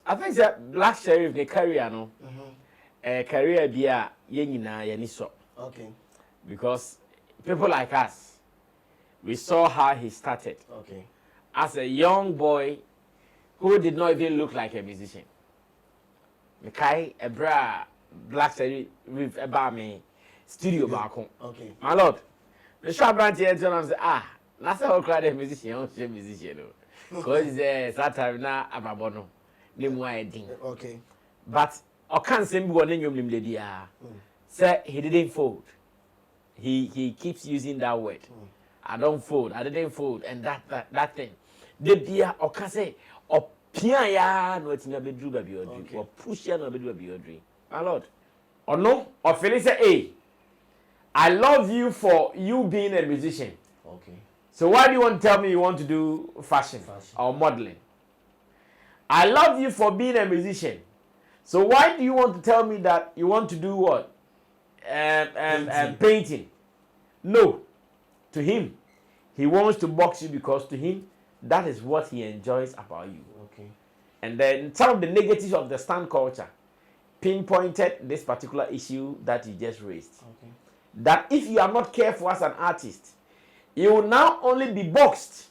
I think that Black Sheriff the career no. Career be a yenina yeniso. Okay. Because people like us, we saw how he started. Okay. As a young boy who did not even look like a musician. Mekai Ebra Black Sheriff with about me studio back home. Okay. My lord, the shop branch here and say, that's how crowd a musician, musician. Because that time now I'm a bono. Okay. But I can't say one in your lady. Say he didn't fold. He keeps using that word. I don't fold. I didn't fold, and that thing. The dear or can say or pia no it's never do baby or dream or push ya no be do baby or dream. My lord. Or no or Philly say hey, I love you for you being a musician. Okay. So why do you want to tell me you want to do fashion. Or modeling? I love you for being a musician. So why do you want to tell me that you want to do what? Painting. No. To him, he wants to box you because to him, that is what he enjoys about you. Okay. And then some of the negatives of the stand culture pinpointed this particular issue that you just raised. Okay. That if you are not careful as an artist, you will now only be boxed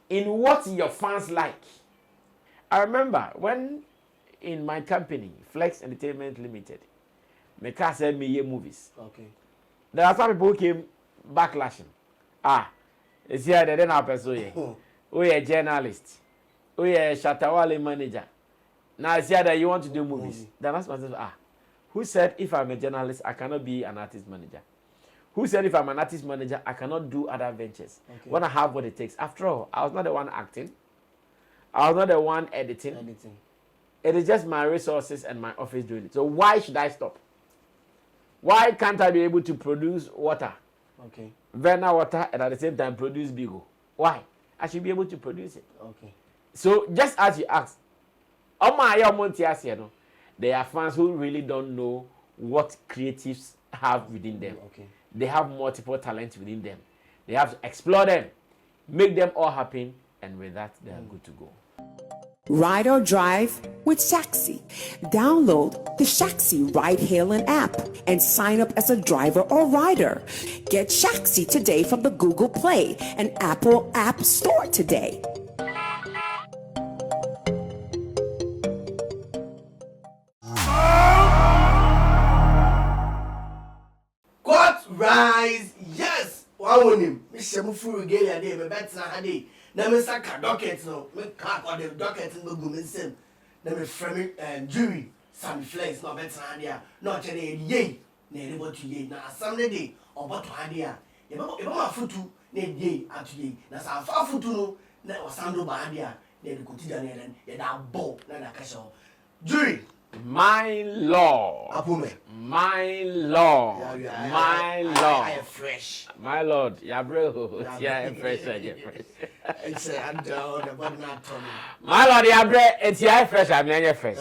in what your fans like. I remember when in my company, Flex Entertainment Limited, Meka said me movies. Okay. There are some people who came backlashing. It's here they don't have person. We a journalist. We a Shatawale manager. Now it's here that you want to do movies. Then ask myself, who said if I'm a journalist, I cannot be an artist manager? Who said if I'm an artist manager, I cannot do other ventures? Okay. When I have what it takes. After all, I was not the one acting. I was not the one editing. It is just my resources and my office doing it. So why should I stop? Why can't I be able to produce water? Okay. Verna water and at the same time produce Bigo? Why? I should be able to produce it. Okay. So just as you asked, there are fans who really don't know what creatives have within them. Okay. They have multiple talents within them. They have to explore them, make them all happy, and with that, they are good to go. Ride or drive with Shaxi. Download the Shaxi ride-hailing app and sign up as a driver or rider. Get Shaxi today from the Google Play and Apple App Store today. God rise, yes. One with him. Mr. Mufu regalia day, me better hadi. Na me saka docket no, me ka kwa the docket no go me sem. Na me frame jury, Sammy flex no better hadi a. No chere ye, na ebe to ye. Na some day oboto hadi a. Ebe ma futu na ye atu ye. Na sa fa futu no, na wasando ba hadi a. Na de kotija na elen, ye da ball na da kasho. Jury. My Lord. Apume. My Lord. My Lord. I am fresh. My Lord. Yeah, bro. Yeah, fresh. It's but not Tommy. My Lord, yeah, bro. It's yeah, fresh. I mean, yeah, fresh.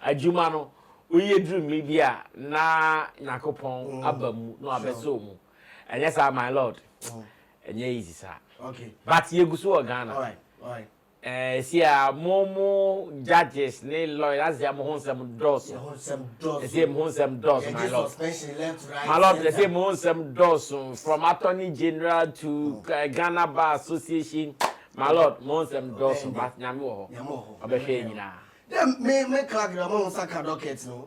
Ajuma no. We dream me bia na nakopon abamu no abeso and yes, my Lord. And yeah, easy, sir. Okay. But you go so Ghana. All right. See Momo judges, ne lawyers, they are Mohonsam Doss. They say Mohonsam Doss, my lord. My lord, they say Mohonsam Doss from Attorney General to Ghana Bar Association. My lord, Mohonsam Doss, but Yamo, Abeshina. Then me crack the Monsaka docket, no.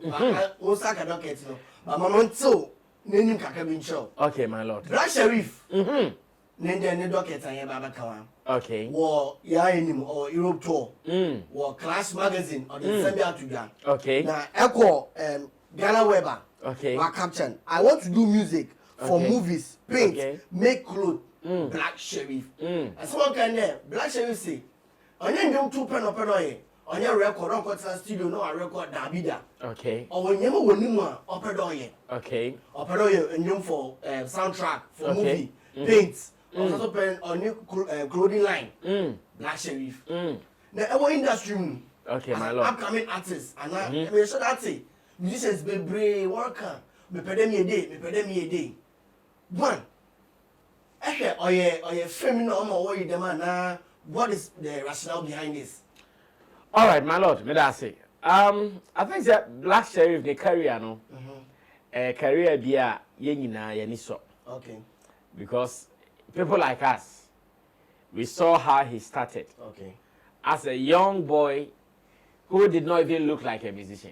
Osaka docket, no. But Mamma so, Name Kakabin show. Okay, my lord. Black Sheriff. Nende docket and Yabakawan. Okay. War Yanim or Europe tour. War Clash magazine or the Zambia to okay. Now Echo Ghana Weber. Okay. My captain. I want to do music for movies, paint, make clothes. Black Sheriff. And someone can there. Black Sheriff say, on your 2 pen on your record, on Cotta Studio, no, I record Dabida. Okay. Or when you will know Operoye. Okay. Operoye and you for soundtrack for movie, paints. Also pen on new clothing line. Black Sheriff. Now our industry. Okay, my lord. Upcoming artists and I mean so that's it. Musicians be brave worker. Me pay me a day. One. Or you feminine or you demand what is the rationale behind this? All right, my lord, may I say? I think that Black Sheriff the career no. Career be a yenina yeniso. Okay. Because people like us, we saw how he started. Okay. As a young boy who did not even look like a musician.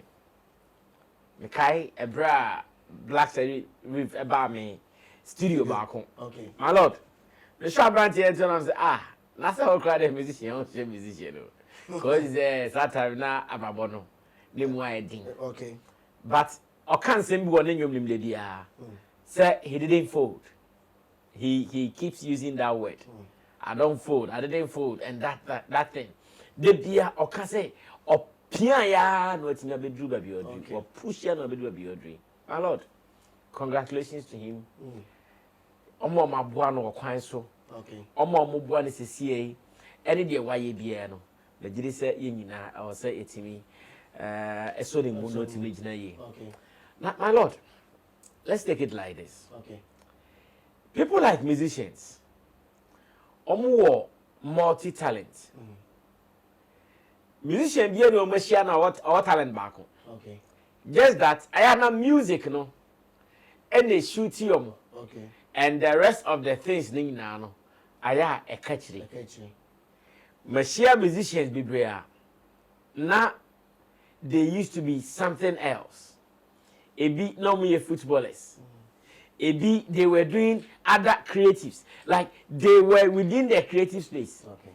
Mekai Ebra Black Sheriff about me studio back home. Okay. My lord, the shop branch here and say, that's how crowd a musician, musician. Because that time now ababono. Okay. But I can't say one in your lady. Say he didn't fold. He keeps using that word. I don't fold. I didn't fold, and that thing. The beer or can say or pia no it's never do baby or drink or push ya no be do baby or drink. My lord, congratulations to him. Omo ma boa no kwan so. Okay. Omo mo boa ne sesie. Any de why bia no. The jiri say ye nyina or say etimi so the moon not imagine. Okay. Now, my lord, let's take it like this. Okay. People like musicians, omo multi-talent. Musician be no machine or talent back. Okay. Just that I have no music no, and they shoot you. Okay. And the rest of the things ning na no, I have a catchy. Machine musicians be brea. Now they used to be something else. A bit normally footballers. A bit they were doing other creatives. Like they were within their creative space. Okay.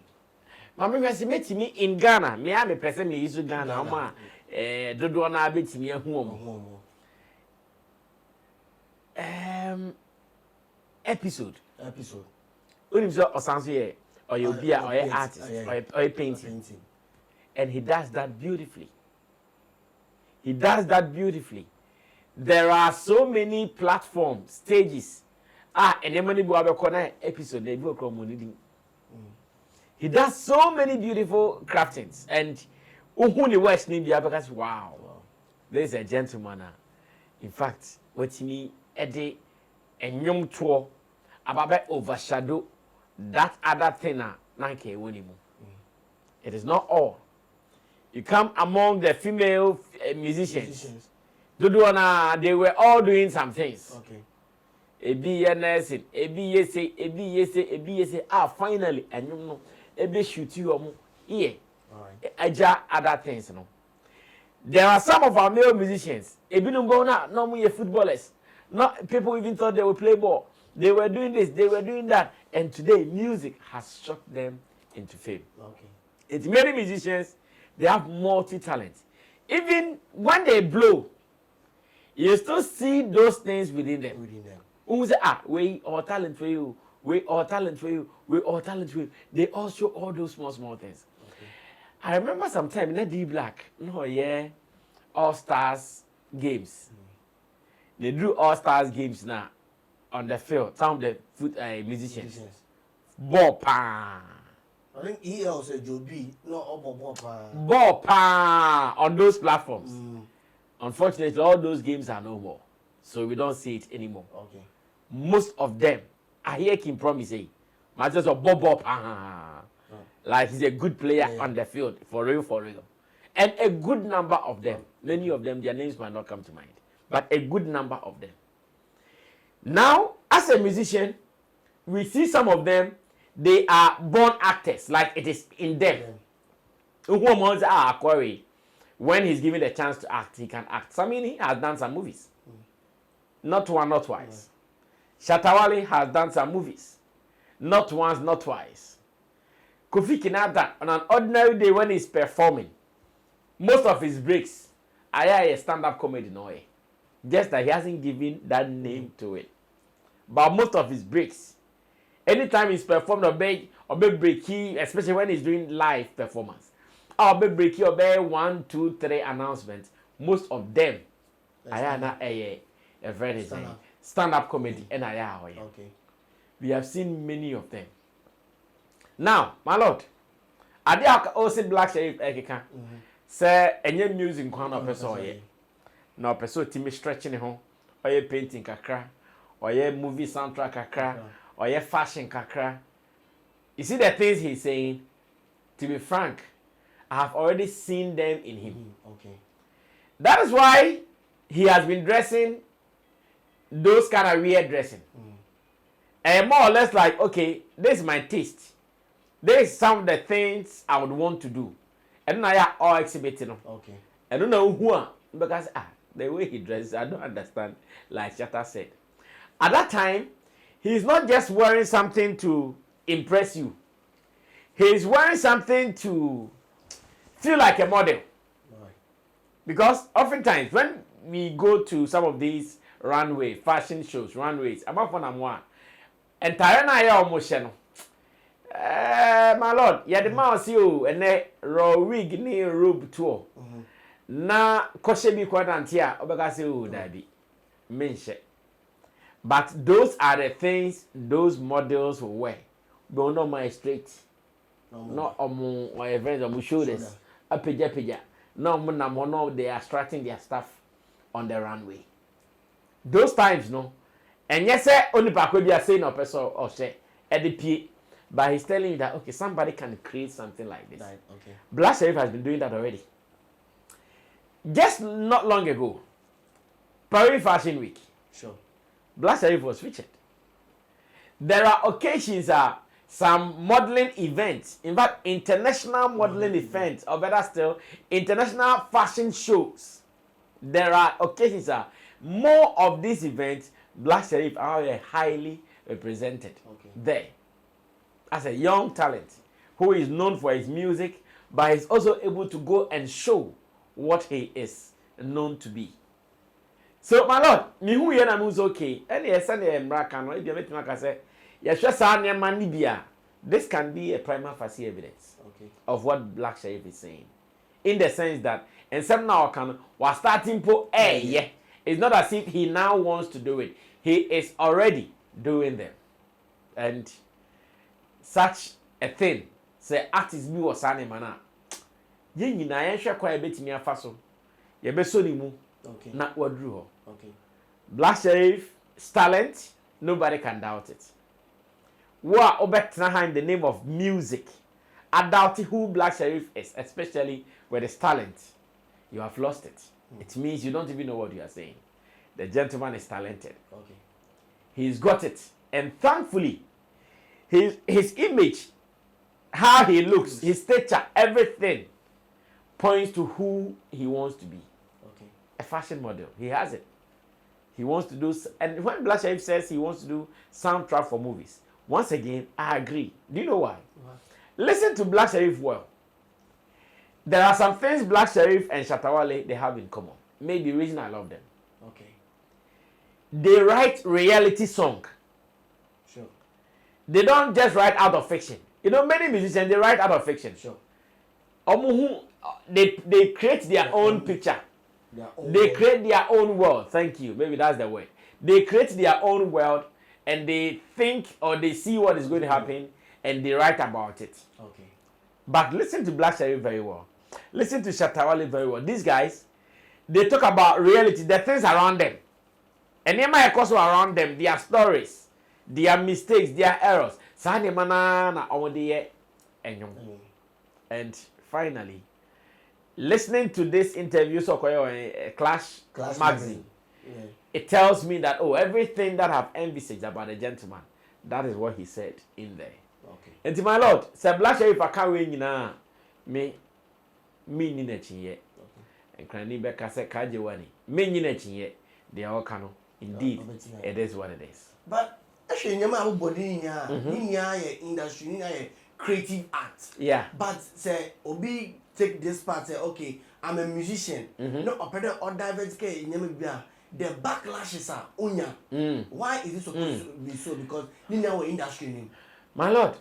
Mama was met me in Ghana. Me am a person me use Ghana. Oma dodo na abet me ahu episode. Unim so osanso ye or you be or artist or painting. And he does that beautifully. He does that beautifully. There are so many platforms, stages. And the money episode they go from he does so many beautiful craftings. And uhuni West India because wow, there is a gentleman. In fact, what me ede and young tour about overshadow that other thing nanke wonimu. It is not all. You come among the female musicians. They were all doing some things. Okay. Ebi nursing, ebi yese. Finally, and you know, ebi shoot you here. Aja other things, no. There are some of our male musicians. Ebi no go na no more footballers. Not people even thought they would play ball. They were doing this, they were doing that, and today music has shocked them into fame. Okay. It's many musicians. They have multi-talent. Even when they blow, you still see those things within them. Who say, we all talent for you, we all talent for you, we all talent for you. They all show all those small things. Okay. I remember sometime in D Black, All Stars games. They do All Stars games now on the field. Some of the musicians. Ball pan. I think he also Joby, no ball on those platforms. Unfortunately, all those games are no more, so we don't see it anymore. Okay. Most of them, I hear Kim promise say, "Matches of ball like he's a good player on the field for real, and a good number of them. Many of them, their names might not come to mind, but a good number of them. Now, as a musician, we see some of them. They are born actors, like it is in them. When he's given the chance to act, he can act. Sammy has done some movies. Not one, not twice. Shatawale has done some movies. Not once, not twice. Kofi Kinata, on an ordinary day when he's performing, most of his breaks are a stand-up comedy, no way. Just that he hasn't given that name to it. But most of his breaks, anytime he's performed a big breaky, especially when he's doing live performance, or big breaky or big 1, 2, 3 announcements, most of them are a very stand-up comedy. And okay. We have seen many of them. Now, my lord, I did also Black Sheriff Ekeka say any music one of person now person team stretching home or ye painting kakra or ye movie soundtrack kakra or ye fashion kakra. You see the things he's saying, to be frank, I have already seen them in him. Okay. That is why he has been dressing those kind of weird dressing. And more or less like, okay, this is my taste. This is some of the things I would want to do. And I are all exhibiting. Okay. I don't know who, because the way he dresses, I don't understand. Like Shatta said. At that time, he's not just wearing something to impress you. He's wearing something to feel like a model. Right. Because oftentimes when we go to some of these fashion shows, runways, I'm not one. Entire na ya almost no. My lord, ya the man see you and raw wig ni robe tour. Na koshe bi kwa dantia obeka say oh dabi. Menche. But those are the things those models will wear. But not my straight. Not on my events on my shoulders. Apeja. No, they are strutting their stuff on the runway. Those times, no. And yes, only Pakobi are saying or person or say EDP, but he's telling you that okay, somebody can create something like this. Right, okay. Black Sheriff has been doing that already. Just not long ago, Paris Fashion Week. Sure. Black Sheriff was featured. There are occasions, some modeling events, in fact, international modeling events, or better still, international fashion shows. There are occasions, more of these events, Black Sheriff are highly represented there. As a young talent who is known for his music, but is also able to go and show what he is known to be. So, my lord, me who you know is okay. Any Sunday American, if you make me say, this can be a prima facie evidence of what Black Sheriff is saying. In the sense that, and some now was starting po yeah. It's not as if he now wants to do it. He is already doing them. And such a thing, say artist be was animana. Yen yina yen hwe kwa betimi afa so. Ye be so ni mu. Okay. Na wadru ho. Okay. Black Sheriff's talent, nobody can doubt it. Wa obetna in the name of music. I doubt who Black Sheriff is, especially with his talent. You have lost it. It means you don't even know what you are saying. The gentleman is talented. Okay. He's got it. And thankfully, his image, how he looks, his stature, everything points to who he wants to be. Okay. A fashion model. He has it. He wants to do, and when Black Sheriff says he wants to do soundtrack for movies, once again, I agree. Do you know why? Listen to Black Sheriff well. There are some things Black Sheriff and Shatta Wale they have in common. Maybe the reason I love them. Okay. They write reality song. Sure. They don't just write out of fiction. You know, many musicians they write out of fiction. Sure. They create their own picture. They create their own world. Thank you. Maybe that's the word. They create their own world and they think or they see what is going to happen and they write about it. Okay. But listen to Black Sheriff very well. Listen to Shatta Wale very well. These guys, they talk about reality, the things around them. And they might also around them, their stories, their mistakes, their errors. And finally, listening to this interview, Clash magazine, it tells me that, everything that I've envisaged about the gentleman, that is what he said in there. Okay. And to my lord, say Black Sheriff I can't win na me ni na chinye. And Krani Beka say kaje wani. Me ni na chinye. They are all kano. Indeed, it is what it is. But actually, nyama body niya industry niya creative art. Yeah. But say obi take this part say okay, I'm a musician. No operator or divert ke nyama bia. The backlashes are unya. Why is it supposed to be so? Because niya we industry. My lord,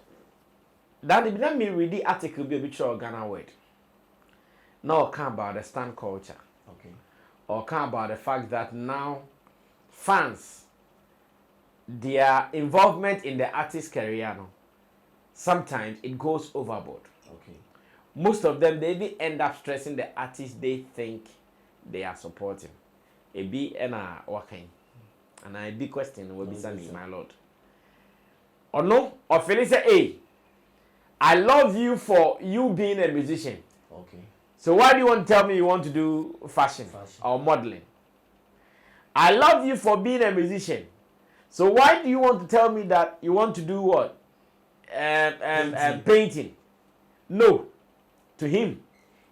that let me read the article be a bit of Ghana word. Now come about the stand culture. Okay. Or come about the fact that now fans, their involvement in the artist's career, sometimes it goes overboard. Okay. Most of them, they end up stressing the artist they think they are supporting. A be and a working. And a big question will be sending, my lord. Or no, or Philly say, hey, I love you for you being a musician. Okay. So why do you want to tell me you want to do fashion or modeling? I love you for being a musician. So why do you want to tell me that you want to do what? Painting. No. To him,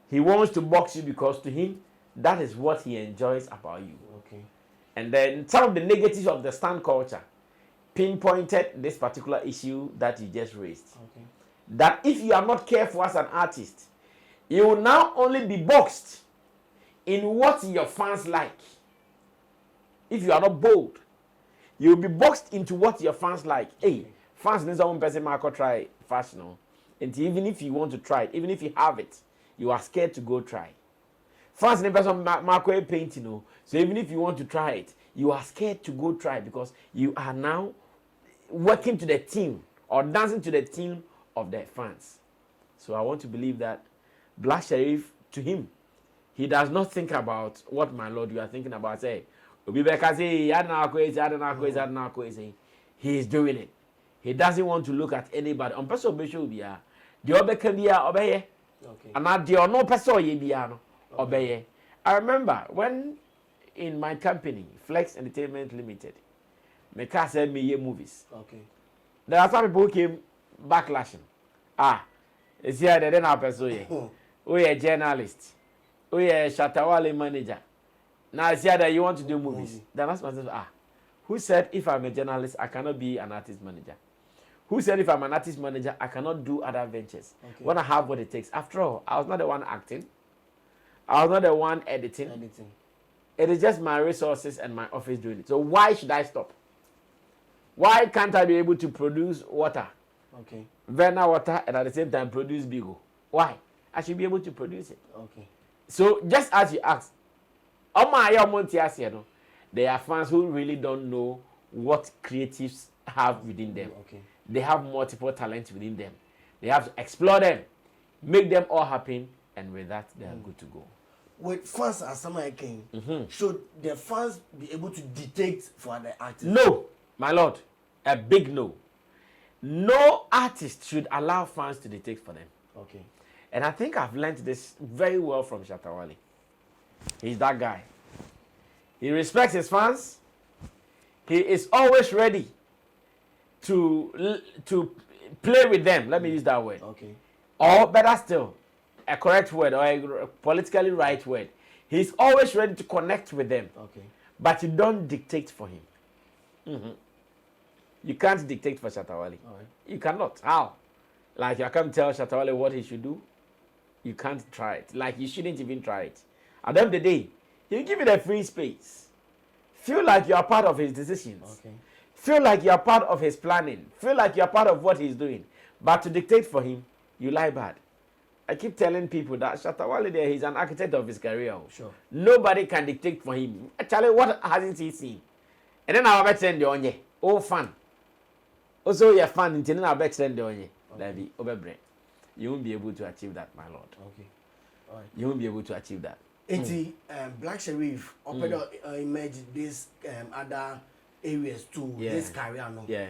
he wants to box you because to him, that is what he enjoys about you. Okay. And then some of the negatives of the stand culture pinpointed this particular issue that you just raised. Okay. That if you are not careful as an artist, you will now only be boxed in what your fans like. If you are not bold, you will be boxed into what your fans like. Hey, fans need some person Marco try fashion. And even if you want to try it, even if you have it, you are scared to go try. Fans need person Marco painting. So even if you want to try it, you are scared to go try because you are now working to the team or dancing to the team of the fans. So I want to believe that Black Sheriff, to him, he does not think about what my Lord you are thinking about. Say, he is doing it. He doesn't want to look at anybody. On person be the obey. And not the no person obey. I remember when in my company, Flex Entertainment Limited, my car said me movies. Okay. There are some people who came backlashing. It's here they don't have person. We a journalist. We a Shatawale manager. Now it's here that you want to do movies. Then that's myself. Who said if I'm a journalist I cannot be an artist manager? Who said if I'm an artist manager I cannot do other ventures? Okay. When I have what it takes. After all, I was not the one acting. I was not the one editing. It is just my resources and my office doing it. So why should I stop? Why can't I be able to produce water? Okay. Verna water and at the same time produce Bigo? Why? I should be able to produce it. Okay. So just as you asked, there are fans who really don't know what creatives have within them. Okay. They have multiple talents within them. They have to explore them, make them all happen, and with that they are good to go. With fans as Sammy King, should the fans be able to dictate for the artist? No, my lord, a big no. No artist should allow fans to dictate for them. Okay. And I think I've learned this very well from Shatawale. He's that guy. He respects his fans. He is always ready to play with them. Let me use that word. Okay. Or better still, a correct word or a politically right word. He's always ready to connect with them. Okay. But you don't dictate for him. You can't dictate for Shatawale. All right. You cannot. How? Like you can't tell Shatawale what he should do. You can't try it. Like you shouldn't even try it. At the end of the day, he'll give you the free space. Feel like you are part of his decisions. Okay. Feel like you are part of his planning. Feel like you are part of what he's doing. But to dictate for him, you lie bad. I keep telling people that Shatawale there, he's an architect of his career. Sure. Nobody can dictate for him. Actually, what hasn't he seen? And then I'll bet send the onye. Oh, fan. Also, you're fan until I'll bet send the onye. That be overbrain. You won't be able to achieve that, my lord. Okay. All right. You won't be able to achieve that. Black Sheriff emerge this other areas too. Yeah. This career, no. Yeah.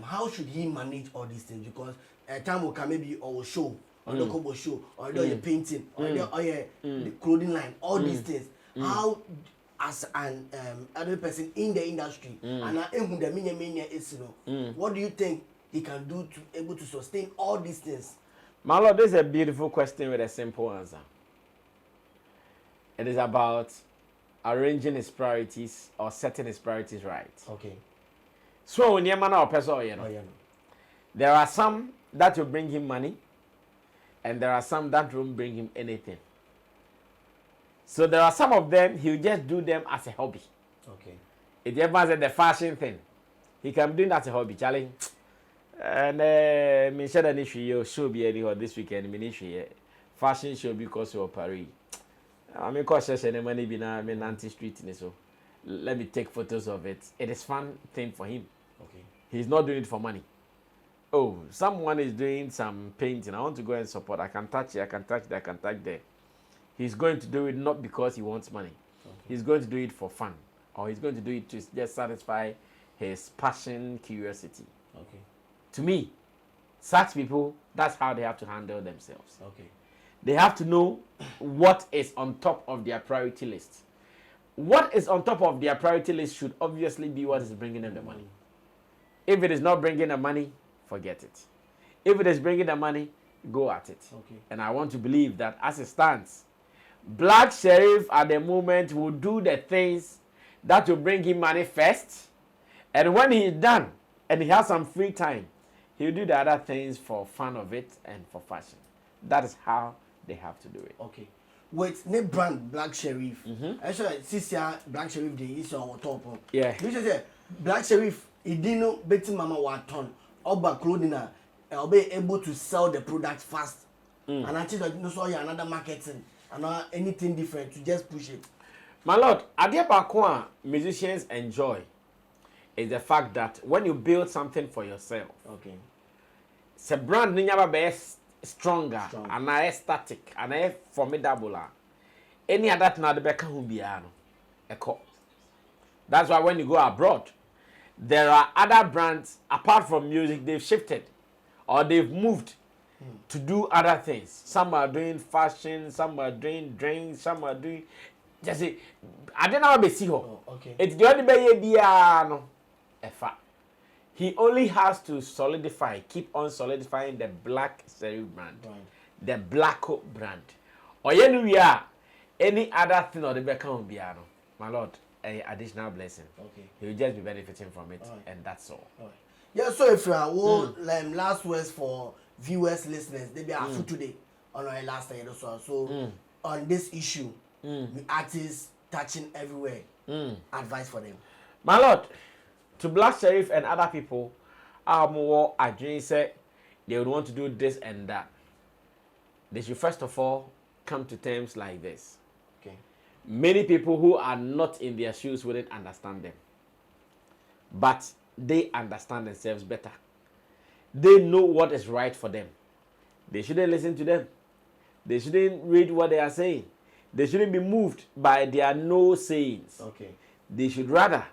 How should he manage all these things? Because a time will come maybe or show or the cobo show or the painting or the clothing line. All these things. How as an other person in the industry and what do you think he can do to able to sustain all these things? My lord, this is a beautiful question with a simple answer. It is about arranging his priorities or setting his priorities right. Okay. So when there are some that will bring him money, and there are some that won't bring him anything. So there are some of them he'll just do them as a hobby. Okay. If you ever said the fashion thing, he can do that as a hobby, Charlie. And me share an issue show be any this weekend. Me fashion show because of Paris. I mean, cause any money be na me Nancy Street so. Let me take photos of it. It is fun thing for him. Okay. He's not doing it for money. Oh, someone is doing some painting. I want to go and support. I can touch it. I can touch that. I can touch there. He's going to do it not because he wants money. Okay. He's going to do it for fun, or he's going to do it to just satisfy his passion, curiosity. Okay. To me, such people, that's how they have to handle themselves. Okay. They have to know what is on top of their priority list. What is on top of their priority list should obviously be what is bringing them the money. If it is not bringing the money, forget it. If it is bringing the money, go at it. Okay. And I want to believe that as it stands, Black Sheriff at the moment will do the things that will bring him money first. And when he is done and he has some free time, he will do the other things for fun of it and for fashion. That is how they have to do it. Okay. Wait, ne brand Black Sheriff. Actually, this year Black Sheriff they is on top. Yeah. Which is Black Sheriff, he didn't betting mama 1 ton. Oba clothing I'll be able to sell the product fast. And I think that you know another marketing and anything different to just push it. My lord, idea bakwa musicians enjoy is the fact that when you build something for yourself, okay, it's a brand ninyaba be stronger and I static and I formidable. Any other thing that beka hu bia no. That's why when you go abroad, there are other brands apart from music they've shifted or they've moved to do other things. Some are doing fashion, some are doing drinks, some are doing just say I don't know about see okay. It's the only way no. He only has to solidify, keep on solidifying the Black Sheriff brand, the Black Hope brand. Or we are any other thing or the become biano, my lord, an additional blessing. Okay. He will just be benefiting from it, and that's all. Yeah, so if you are last words for viewers, listeners, they be our food today on our last year or so. On this issue, the artists touching everywhere, advice for them. My lord, to Black Sheriff and other people, more I say they would want to do this and that. They should first of all come to terms like this. Okay. Many people who are not in their shoes wouldn't understand them. But they understand themselves better. They know what is right for them. They shouldn't listen to them. They shouldn't read what they are saying. They shouldn't be moved by their no sayings. Okay. They should rather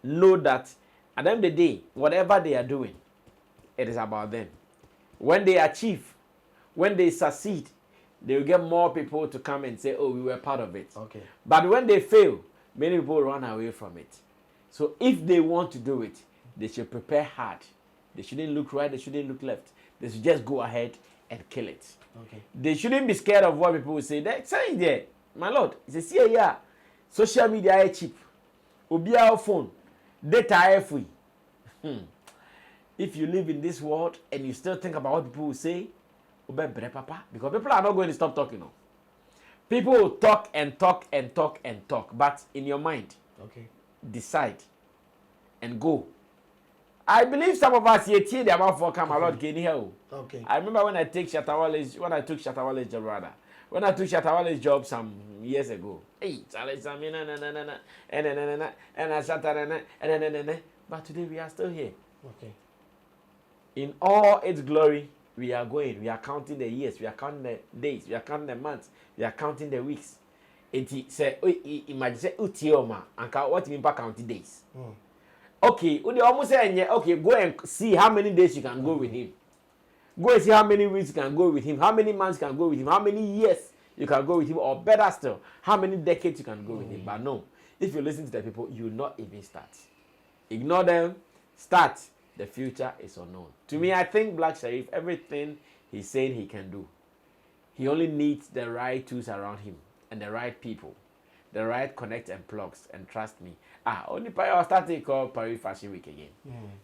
know that at the end of the day, whatever they are doing, it is about them. When they achieve, when they succeed, they will get more people to come and say, oh, we were part of it. Okay. But when they fail, many people run away from it. So if they want to do it, they should prepare hard. They shouldn't look right, they shouldn't look left. They should just go ahead and kill it. Okay. They shouldn't be scared of what people will say. They're saying there, my lord, it's a yeah, social media is cheap. Obia phone, data is free. If you live in this world and you still think about what people will say, papa, because people are not going to stop talking. No. People will talk and talk and talk and talk, but in your mind, okay, decide and go. I believe some of us here the amount for come a lot can hear. Okay. I remember when I took Shatawale's job rather. When I took Shatawale's job some years ago. Hey, but today we are still here. Okay. In all its glory, we are going. We are counting the years. We are counting the days. We are counting the months. We are counting the weeks. It say, imagine say, utioma, and what mean by counting days? Okay, almost say, okay, go and see how many days you can go with him. Go and see how many weeks you can go with him. How many months you can go with him. How many years you can go with him. Or better still, how many decades you can go with him. But no, if you listen to the people, you will not even start. Ignore them. Start. The future is unknown. To me, I think Black Sheriff, everything he's saying he can do. He only needs the right tools around him and the right people, the right connect and plugs. And trust me, only I'll start to call Paris Fashion Week again.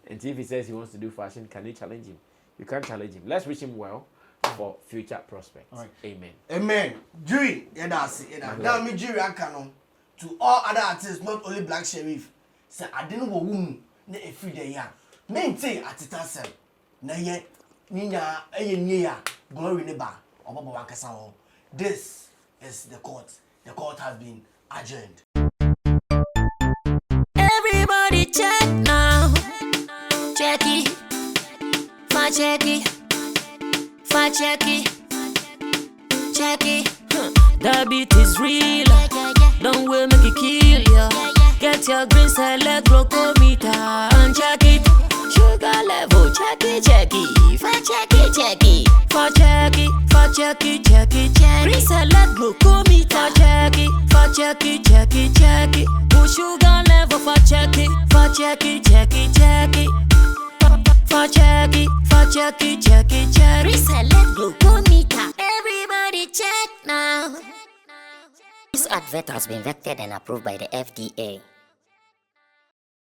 And if he says he wants to do fashion, can you challenge him? You can't challenge him. Let's wish him well for future prospects. Right. Amen. Amen. Jury, now me jury canon to all other artists, not only Black Sheriff. Say I didn't know whom ne every day ya. Maintain at it as na ye ninya eye glory ne ba obobo wakasa ho. This is the court. The court has been adjourned. Everybody check now. Check it. Fa check it. Fa check it. Check it. The beat is real. Don't will make it kill ya. Get your green select glucometer and check it. sugar level, check it, for check it, for check it, reselect glucometer, for check it, push sugar level, for check it, for check it, reselect glucometer. Everybody check now. This advert has been vetted and approved by the FDA.